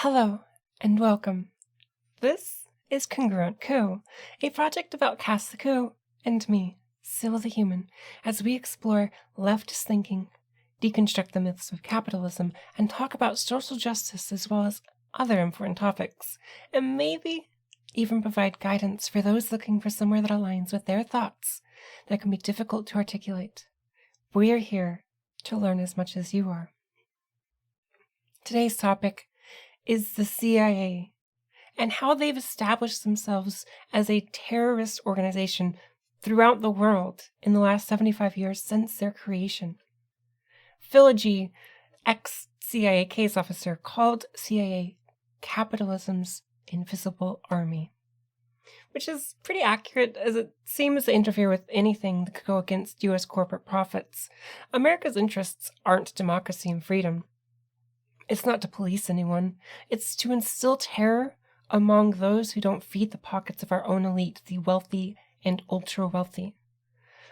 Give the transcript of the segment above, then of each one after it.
Hello and welcome. This is Congruent Coo, a project about Cass the Coo and me, Cille the Human, as we explore leftist thinking, deconstruct the myths of capitalism, and talk about social justice as well as other important topics, and maybe even provide guidance for those looking for somewhere that aligns with their thoughts that can be difficult to articulate. We are here to learn as much as you are. Today's topic is the CIA and how they've established themselves as a terrorist organization throughout the world in the last 75 years since their creation. Philogee, ex-CIA case officer, called CIA capitalism's invisible army, which is pretty accurate as it seems to interfere with anything that could go against U.S. corporate profits. America's interests aren't democracy and freedom. It's not to police anyone. It's to instill terror among those who don't feed the pockets of our own elite, the wealthy and ultra-wealthy.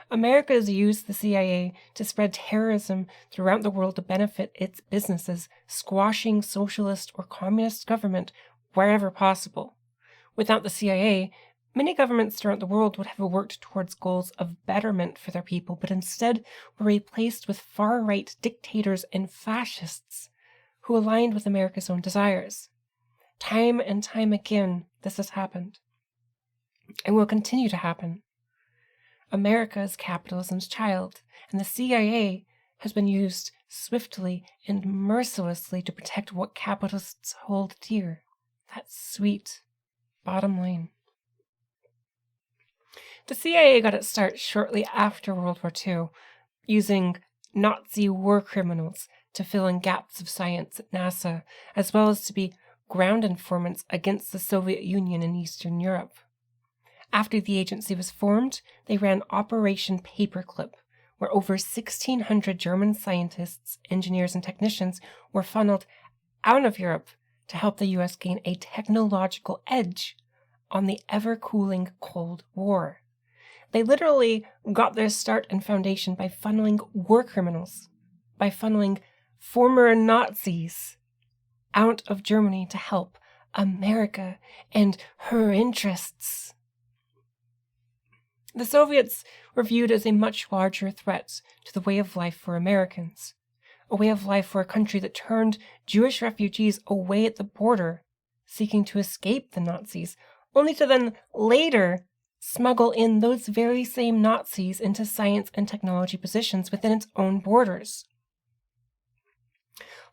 America has used the CIA to spread terrorism throughout the world to benefit its businesses, squashing socialist or communist government wherever possible. Without the CIA, many governments throughout the world would have worked towards goals of betterment for their people, but instead were replaced with far-right dictators and fascists who aligned with America's own desires. Time and time again, this has happened, and will continue to happen. America is capitalism's child, and the CIA has been used swiftly and mercilessly to protect what capitalists hold dear. That sweet bottom line. The CIA got its start shortly after World War II, using Nazi war criminals to fill in gaps of science at NASA, as well as to be ground informants against the Soviet Union in Eastern Europe. After the agency was formed, they ran Operation Paperclip, where over 1,600 German scientists, engineers, and technicians were funneled out of Europe to help the U.S. gain a technological edge on the ever-cooling Cold War. They literally got their start and foundation by funneling war criminals, by funneling former Nazis out of Germany to help America and her interests. The Soviets were viewed as a much larger threat to the way of life for Americans, a way of life for a country that turned Jewish refugees away at the border, seeking to escape the Nazis, only to then later smuggle in those very same Nazis into science and technology positions within its own borders.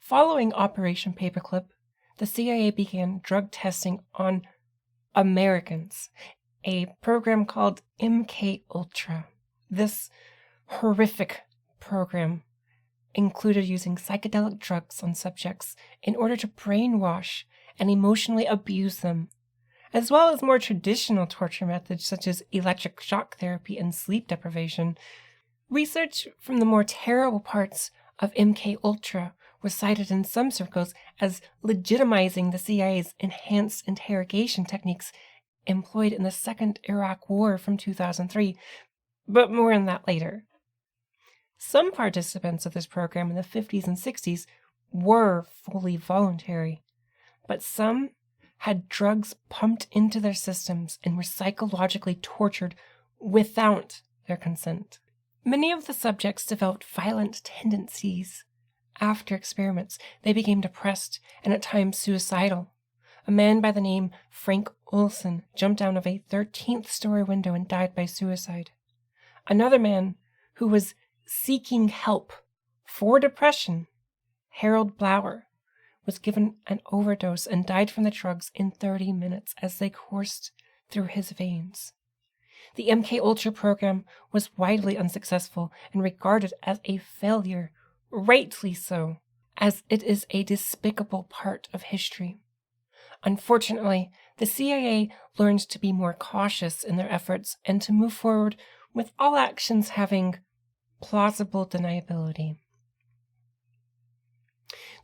Following Operation Paperclip, the CIA began drug testing on Americans, a program called MK Ultra. This horrific program included using psychedelic drugs on subjects in order to brainwash and emotionally abuse them, as well as more traditional torture methods such as electric shock therapy and sleep deprivation. Research from the more terrible parts of MK Ultra was cited in some circles as legitimizing the CIA's enhanced interrogation techniques employed in the Second Iraq War from 2003, but more on that later. Some participants of this program in the 50s and 60s were fully voluntary, but some had drugs pumped into their systems and were psychologically tortured without their consent. Many of the subjects developed violent tendencies. After experiments, they became depressed and at times suicidal. A man by the name Frank Olson jumped out of a 13th-story window and died by suicide. Another man who was seeking help for depression, Harold Blower, was given an overdose and died from the drugs in 30 minutes as they coursed through his veins. The MK Ultra program was widely unsuccessful and regarded as a failure, rightly so, as it is a despicable part of history. Unfortunately, the CIA learned to be more cautious in their efforts and to move forward with all actions having plausible deniability.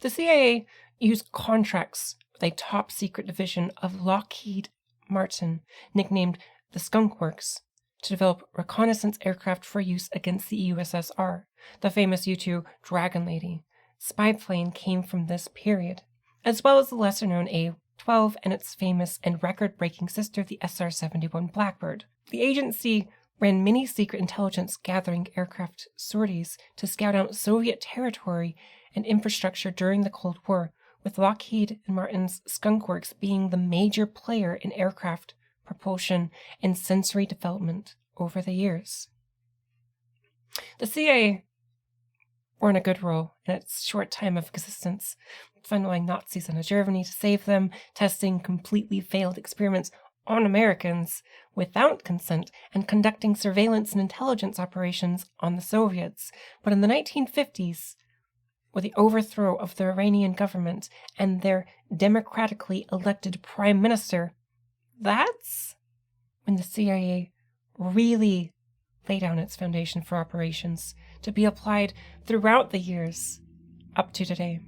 The CIA used contracts with a top-secret division of Lockheed Martin, nicknamed the Skunk Works, to develop reconnaissance aircraft for use against the USSR, the famous U-2 Dragon Lady. Spy plane came from this period. as well as the lesser-known A-12 and its famous and record-breaking sister, the SR-71 Blackbird. The agency ran many secret intelligence gathering aircraft sorties to scout out Soviet territory and infrastructure during the Cold War, with Lockheed Martin's Skunk Works being the major player in aircraft propulsion and sensory development over the years. The CIA were in a good role in its short time of existence, funneling Nazis into Germany to save them, testing completely failed experiments on Americans without consent, and conducting surveillance and intelligence operations on the Soviets. But in the 1950s, with the overthrow of the Iranian government and their democratically elected prime minister, that's when the CIA really lay down its foundation for operations to be applied throughout the years up to today.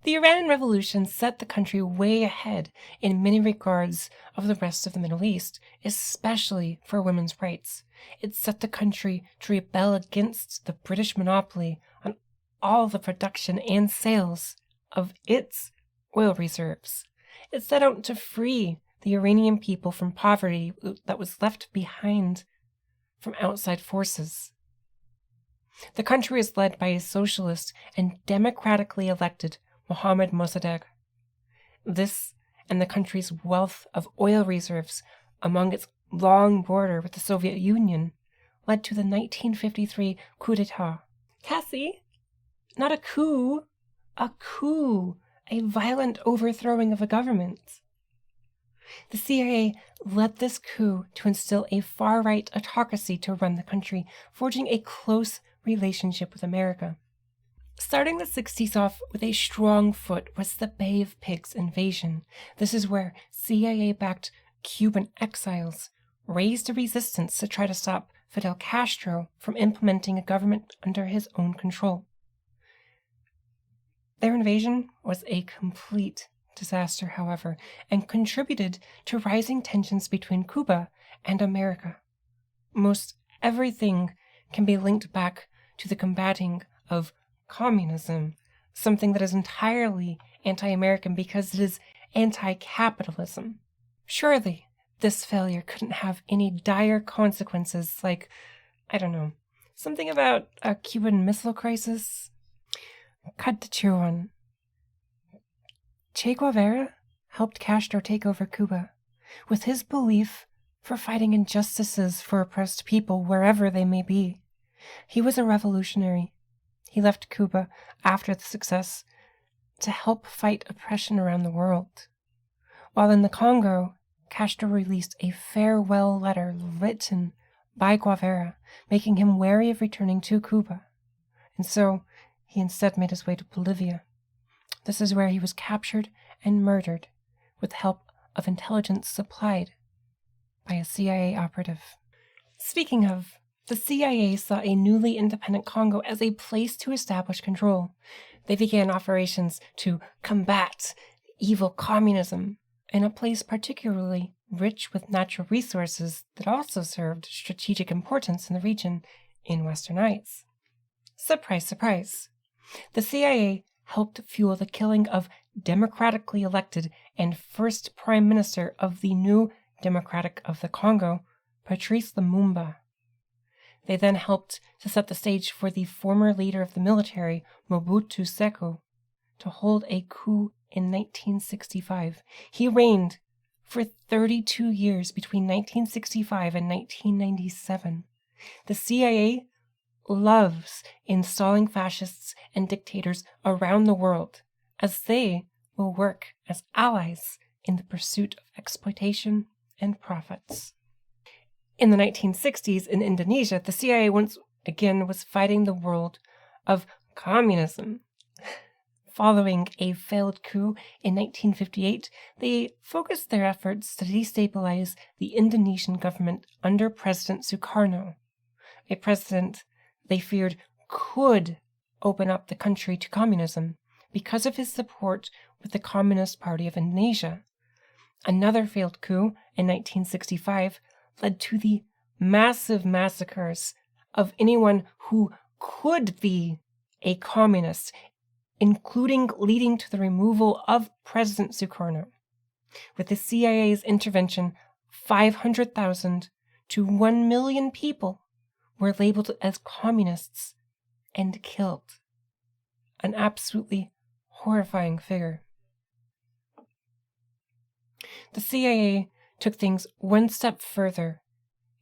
The Iran Revolution set the country way ahead in many regards of the rest of the Middle East, especially for women's rights. It set the country to rebel against the British monopoly on all the production and sales of its oil reserves. It set out to free the Iranian people from poverty that was left behind from outside forces. The country is led by a socialist and democratically elected Mohammad Mossadegh. This and the country's wealth of oil reserves among its long border with the Soviet Union led to the 1953 coup d'etat. Cassie, not a coup, a violent overthrowing of a government. The CIA led this coup to instill a far-right autocracy to run the country, forging a close relationship with America. Starting the 60s off with a strong foot was the Bay of Pigs invasion. This is where CIA-backed Cuban exiles raised a resistance to try to stop Fidel Castro from implementing a government under his own control. Their invasion was a complete disaster, however, and contributed to rising tensions between Cuba and America. Most everything can be linked back to the combating of communism, something that is entirely anti-American because it is anti-capitalism. Surely, this failure couldn't have any dire consequences like, something about a Cuban Missile Crisis? Cut to chew on. Che Guevara helped Castro take over Cuba, with his belief for fighting injustices for oppressed people wherever they may be. He was a revolutionary. He left Cuba after the success to help fight oppression around the world. While in the Congo, Castro released a farewell letter written by Guevara, making him wary of returning to Cuba. And so, he instead made his way to Bolivia. This is where he was captured and murdered with help of intelligence supplied by a CIA operative. Speaking of, the CIA saw a newly independent Congo as a place to establish control. They began operations to combat evil communism in a place particularly rich with natural resources that also served strategic importance in the region in Western Heights. Surprise, surprise. The CIA helped fuel the killing of democratically elected and first prime minister of the new Democratic of the Congo, Patrice Lumumba. They then helped to set the stage for the former leader of the military, Mobutu Seko, to hold a coup in 1965. He reigned for 32 years between 1965 and 1997. The CIA loves installing fascists and dictators around the world, as they will work as allies in the pursuit of exploitation and profits. In the 1960s in Indonesia, the CIA once again was fighting the world of communism. Following a failed coup in 1958, they focused their efforts to destabilize the Indonesian government under President Sukarno, a president they feared could open up the country to communism because of his support with the Communist Party of Indonesia. Another failed coup in 1965 led to the massive massacres of anyone who could be a communist including leading to the removal of President Sukarno. With the CIA's intervention, 500,000 to 1 million people were labeled as communists and killed. An absolutely horrifying figure. The CIA took things one step further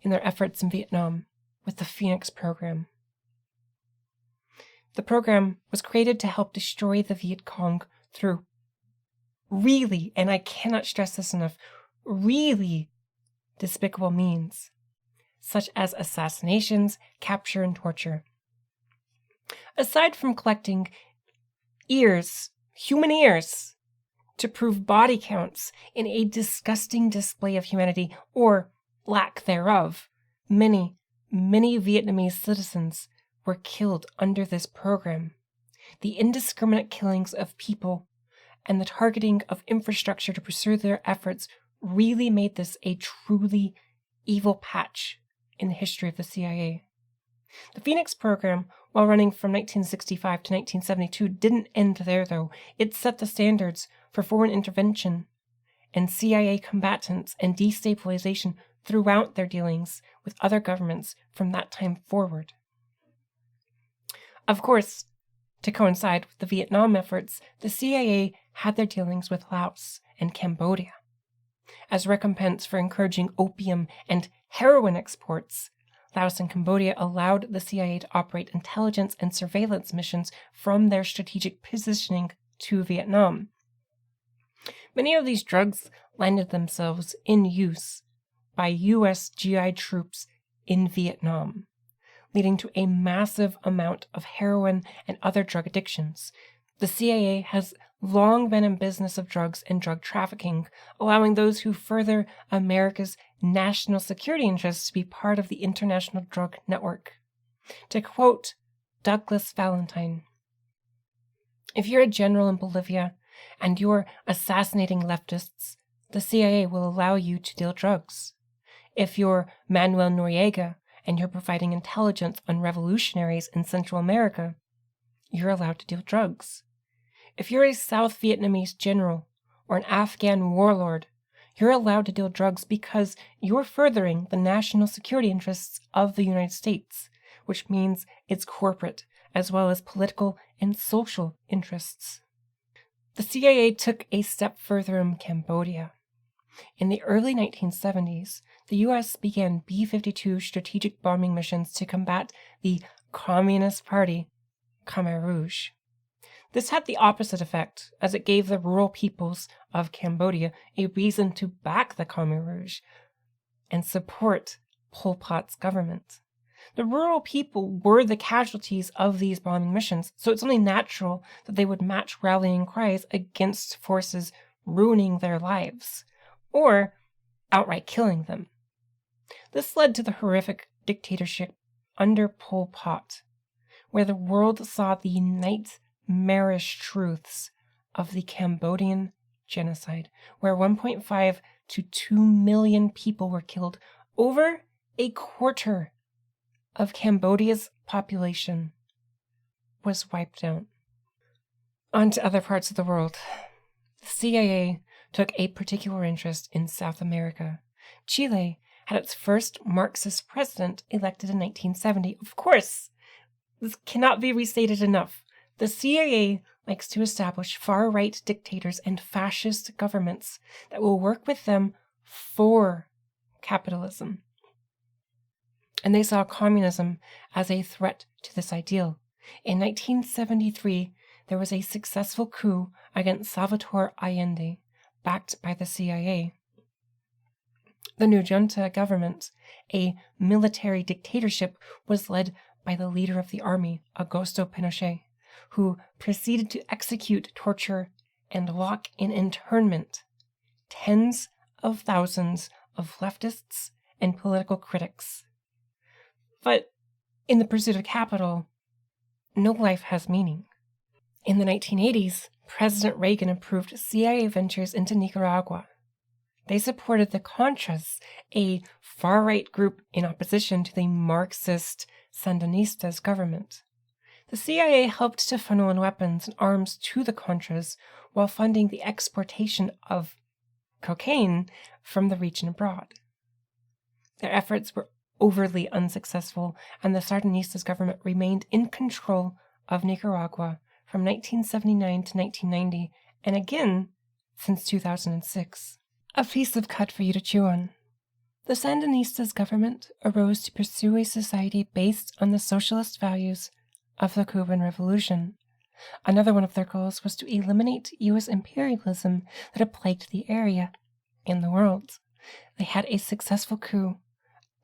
in their efforts in Vietnam with the Phoenix program. The program was created to help destroy the Viet Cong through really, and I cannot stress this enough, really despicable means, such as assassinations, capture, and torture. Aside from collecting ears, human ears, to prove body counts in a disgusting display of humanity, or lack thereof, many Vietnamese citizens were killed under this program. The indiscriminate killings of people and the targeting of infrastructure to pursue their efforts really made this a truly evil patch in the history of the CIA. The Phoenix program, while running from 1965 to 1972, didn't end there, though. It set the standards for foreign intervention and CIA combatants and destabilization throughout their dealings with other governments from that time forward. Of course, to coincide with the Vietnam efforts, the CIA had their dealings with Laos and Cambodia. As recompense for encouraging opium and heroin exports, Laos and Cambodia allowed the CIA to operate intelligence and surveillance missions from their strategic positioning to Vietnam. Many of these drugs landed themselves in use by U.S. GI troops in Vietnam, leading to a massive amount of heroin and other drug addictions. The CIA has long been in business of drugs and drug trafficking, allowing those who further America's national security interests to be part of the international drug network. To quote Douglas Valentine, "If you're a general in Bolivia and you're assassinating leftists, the CIA will allow you to deal drugs. If you're Manuel Noriega and you're providing intelligence on revolutionaries in Central America, you're allowed to deal drugs. If you're a South Vietnamese general or an Afghan warlord, you're allowed to deal drugs because you're furthering the national security interests of the United States, which means its corporate as well as political and social interests." The CIA took a step further in Cambodia. In the early 1970s, the U.S. began B-52 strategic bombing missions to combat the Communist Party, Khmer Rouge. This had the opposite effect, as it gave the rural peoples of Cambodia a reason to back the Khmer Rouge and support Pol Pot's government. The rural people were the casualties of these bombing missions, so it's only natural that they would match rallying cries against forces ruining their lives, or outright killing them. This led to the horrific dictatorship under Pol Pot, where the world saw the nightmarish truths of the Cambodian genocide, where 1.5 to 2 million people were killed. Over a quarter of Cambodia's population was wiped out. On to other parts of the world. The CIA took a particular interest in South America. Chile had its first Marxist president elected in 1970. Of course, this cannot be restated enough. The CIA likes to establish far-right dictators and fascist governments that will work with them for capitalism. And they saw communism as a threat to this ideal. In 1973, there was a successful coup against Salvador Allende, backed by the CIA. The new junta government, a military dictatorship, was led by the leader of the army, Augusto Pinochet, who proceeded to execute, torture, and lock in internment tens of thousands of leftists and political critics. But in the pursuit of capital, no life has meaning. In the 1980s, President Reagan approved CIA ventures into Nicaragua. They supported the Contras, a far-right group in opposition to the Marxist Sandinistas government. The CIA helped to funnel in weapons and arms to the Contras while funding the exportation of cocaine from the region abroad. Their efforts were overly unsuccessful, and the Sandinistas government remained in control of Nicaragua from 1979 to 1990, and again since 2006. A piece of cut for you to chew on. The Sandinistas government arose to pursue a society based on the socialist values of the Cuban Revolution. Another one of their goals was to eliminate U.S. imperialism that had plagued the area and the world. They had a successful coup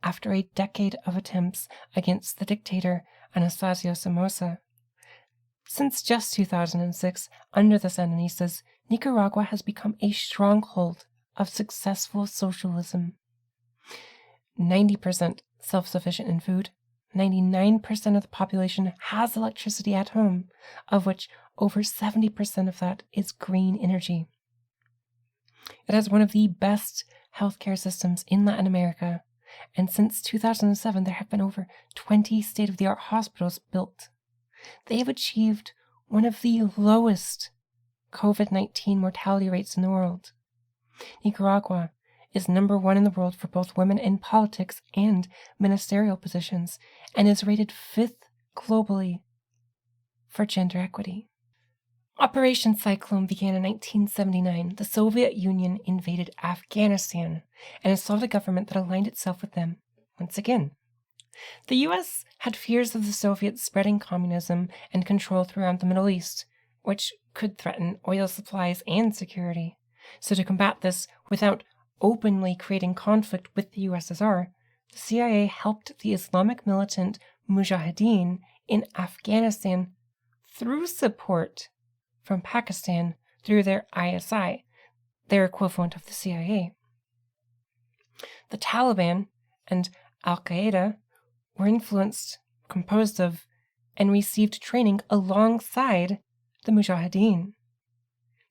after a decade of attempts against the dictator Anastasio Somoza. Since just 2006, under the Sandinistas, Nicaragua has become a stronghold of successful socialism. 90% self-sufficient in food, 99% of the population has electricity at home, of which over 70% of that is green energy. It has one of the best healthcare systems in Latin America, and since 2007 there have been over 20 state-of-the-art hospitals built. They have achieved one of the lowest COVID-19 mortality rates in the world. Nicaragua is number 1 in the world for both women in politics and ministerial positions, and is rated 5th globally for gender equity. Operation Cyclone began in 1979. The Soviet Union invaded Afghanistan and installed a government that aligned itself with them once again. The U.S. had fears of the Soviets spreading communism and control throughout the Middle East, which could threaten oil supplies and security. So to combat this without openly creating conflict with the USSR, the CIA helped the Islamic militant Mujahideen in Afghanistan through support from Pakistan through their ISI, their equivalent of the CIA. The Taliban and Al-Qaeda were composed of, and received training alongside the Mujahideen.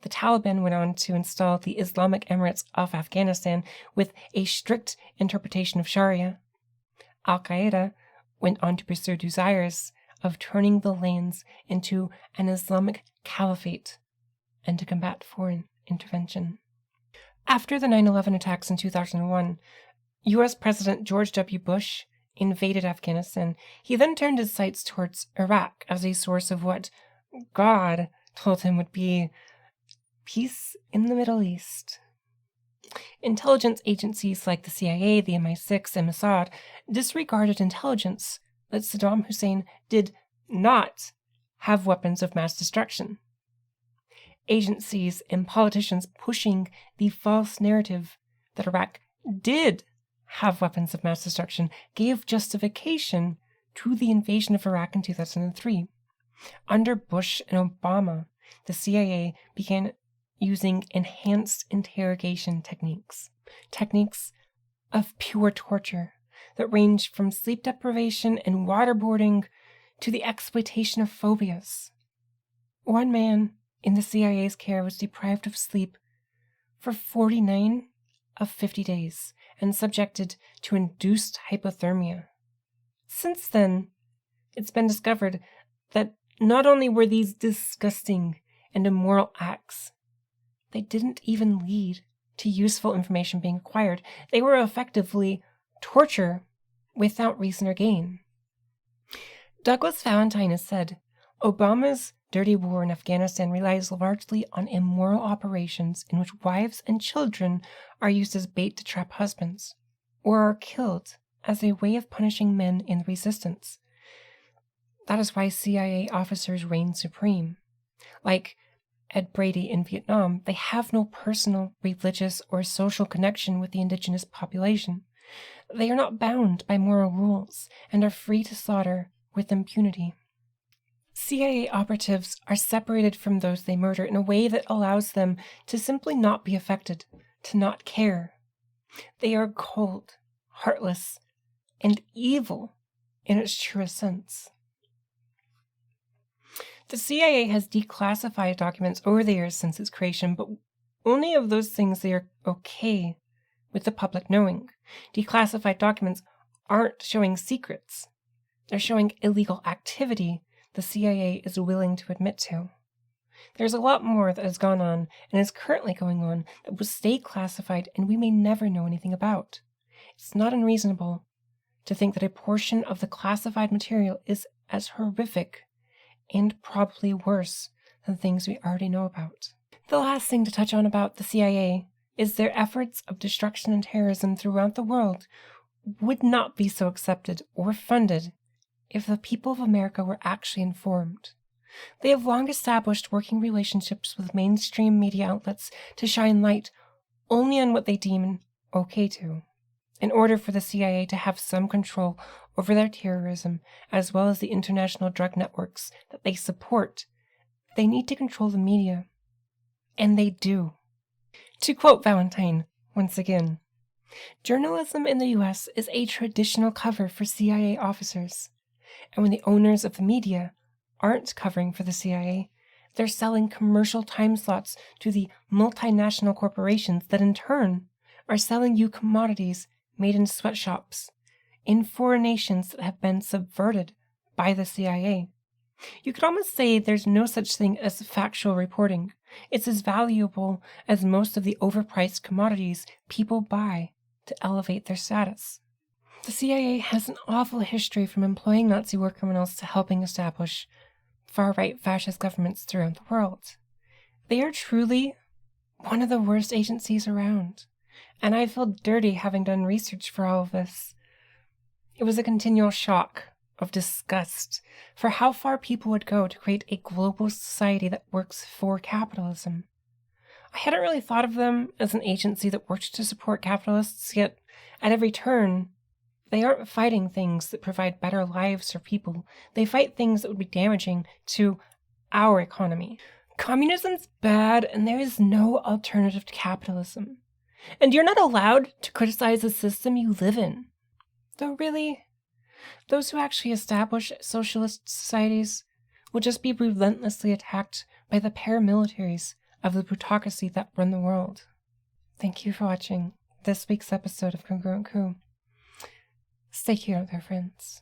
The Taliban went on to install the Islamic Emirates of Afghanistan with a strict interpretation of Sharia. Al-Qaeda went on to pursue desires of turning the lands into an Islamic caliphate and to combat foreign intervention. After the 9/11 attacks in 2001, U.S. President George W. Bush invaded Afghanistan. He then turned his sights towards Iraq as a source of what God told him would be peace in the Middle East. Intelligence agencies like the CIA, the MI6, and Mossad disregarded intelligence that Saddam Hussein did not have weapons of mass destruction. Agencies and politicians pushing the false narrative that Iraq did have weapons of mass destruction gave justification to the invasion of Iraq in 2003. Under Bush and Obama, the CIA began using enhanced interrogation techniques of pure torture that ranged from sleep deprivation and waterboarding to the exploitation of phobias. One man in the CIA's care was deprived of sleep for 49 of 50 days and subjected to induced hypothermia. Since then, it's been discovered that not only were these disgusting and immoral acts, they didn't even lead to useful information being acquired. They were effectively torture without reason or gain. Douglas Valentine has said, Obama's dirty war in Afghanistan relies largely on immoral operations in which wives and children are used as bait to trap husbands, or are killed as a way of punishing men in the resistance. That is why CIA officers reign supreme. Like Ed Brady in Vietnam, they have no personal, religious, or social connection with the indigenous population. They are not bound by moral rules and are free to slaughter with impunity. CIA operatives are separated from those they murder in a way that allows them to simply not be affected, to not care. They are cold, heartless, and evil in its truest sense. The CIA has declassified documents over the years since its creation, but only of those things they are okay with the public knowing. Declassified documents aren't showing secrets. They're showing illegal activity the CIA is willing to admit to. There's a lot more that has gone on and is currently going on that will stay classified and we may never know anything about. It's not unreasonable to think that a portion of the classified material is as horrific and probably worse than things we already know about. The last thing to touch on about the CIA is their efforts of destruction and terrorism throughout the world would not be so accepted or funded if the people of America were actually informed. They have long established working relationships with mainstream media outlets to shine light only on what they deem okay to. In order for the CIA to have some control over their terrorism, as well as the international drug networks that they support, they need to control the media. And they do. To quote Valentine, once again, journalism in the U.S. is a traditional cover for CIA officers. And when the owners of the media aren't covering for the CIA, they're selling commercial time slots to the multinational corporations that in turn are selling you commodities made in sweatshops in foreign nations that have been subverted by the CIA. You could almost say there's no such thing as factual reporting. It's as valuable as most of the overpriced commodities people buy to elevate their status. The CIA has an awful history from employing Nazi war criminals to helping establish far-right fascist governments throughout the world. They are truly one of the worst agencies around, and I feel dirty having done research for all of this. It was a continual shock of disgust for how far people would go to create a global society that works for capitalism. I hadn't really thought of them as an agency that worked to support capitalists, yet at every turn, they aren't fighting things that provide better lives for people. They fight things that would be damaging to our economy. Communism's bad, and there is no alternative to capitalism. And you're not allowed to criticize the system you live in. Though really, those who actually establish socialist societies will just be relentlessly attacked by the paramilitaries of the plutocracy that run the world. Thank you for watching this week's episode of Congruent Coo. Stay cute out there, friends.